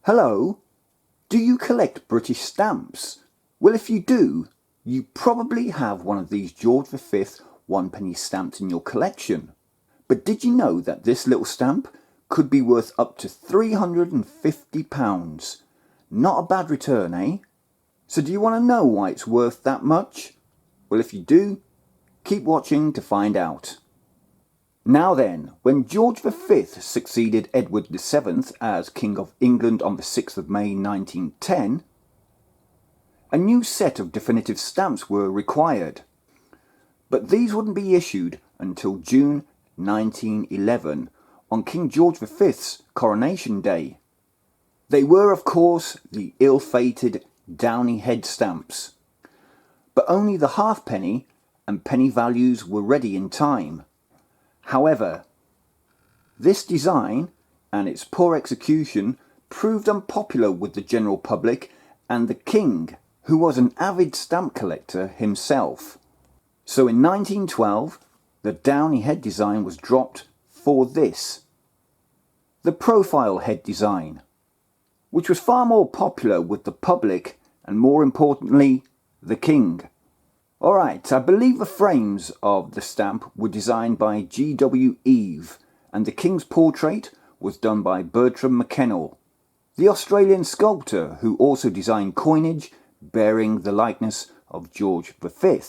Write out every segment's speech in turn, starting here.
Hello, do you collect British stamps? Well, if you do, you probably have one of these George V one-penny stamps in your collection. But did you know that this little stamp could be worth up to £350? Not a bad return, eh? So do you want to know why it's worth that much? Well, if you do, keep watching to find out. Now then, when George V succeeded Edward VII as King of England on the 6th of May 1910, a new set of definitive stamps were required. But these wouldn't be issued until June 1911, on King George V's coronation day. They were, of course, the ill-fated downy head stamps. But only the halfpenny and penny values were ready in time. However, this design and its poor execution proved unpopular with the general public and the king, who was an avid stamp collector himself. So in 1912, the downy head design was dropped for this, the profile head design, which was far more popular with the public and, more importantly, the king. Alright, I believe the frames of the stamp were designed by G.W. Eve, and the king's portrait was done by Bertram McKennell, the Australian sculptor who also designed coinage bearing the likeness of George V.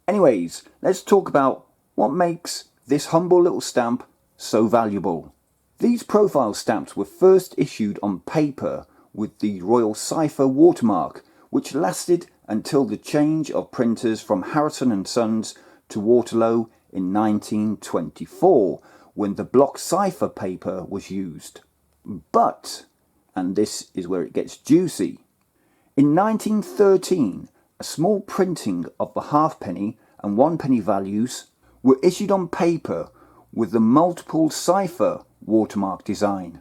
Anyways, let's talk about what makes this humble little stamp so valuable. These profile stamps were first issued on paper with the Royal Cipher watermark, which lasted until the change of printers from Harrison & Sons to Waterloo in 1924, when the block cipher paper was used. But, and this is where it gets juicy, in 1913, a small printing of the halfpenny and one-penny values were issued on paper with the multiple cipher watermark design.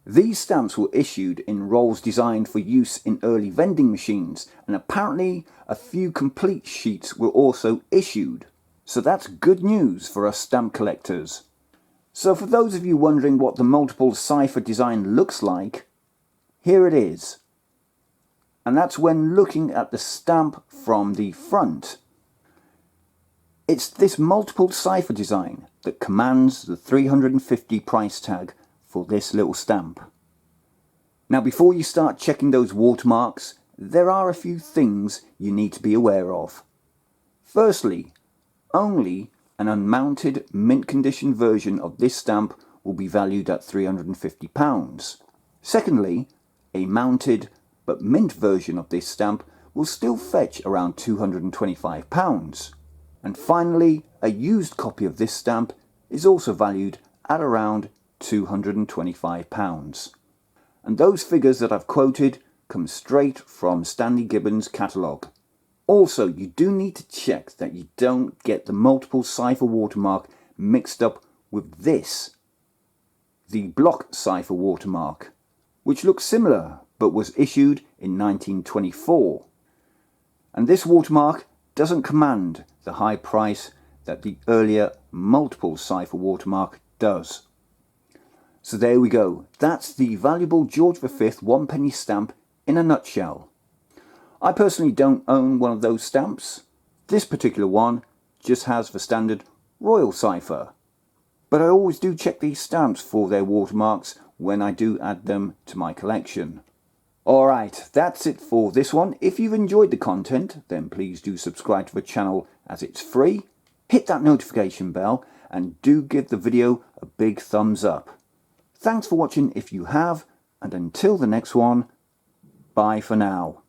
These stamps were issued in rolls designed for use in early vending machines, and apparently a few complete sheets were also issued. So that's good news for us stamp collectors. So for those of you wondering what the multiple cipher design looks like, here it is. And that's when looking at the stamp from the front. It's this multiple cipher design that commands the $350 price tag for this little stamp. Now, before you start checking those watermarks, there are a few things you need to be aware of. Firstly, only an unmounted mint condition version of this stamp will be valued at £350. Secondly, a mounted but mint version of this stamp will still fetch around £225. And finally, a used copy of this stamp is also valued at around £225. And those figures that I've quoted come straight from Stanley Gibbons' catalogue. Also, you do need to check that you don't get the multiple cipher watermark mixed up with this, the block cipher watermark, which looks similar but was issued in 1924. And this watermark doesn't command the high price that the earlier multiple cipher watermark does. So there we go. That's the valuable George V one-penny stamp in a nutshell. I personally don't own one of those stamps. This particular one just has the standard Royal Cipher. But I always do check these stamps for their watermarks when I do add them to my collection. Alright, that's it for this one. If you've enjoyed the content, then please do subscribe to the channel as it's free. Hit that notification bell and do give the video a big thumbs up. Thanks for watching if you have, and until the next one, bye for now.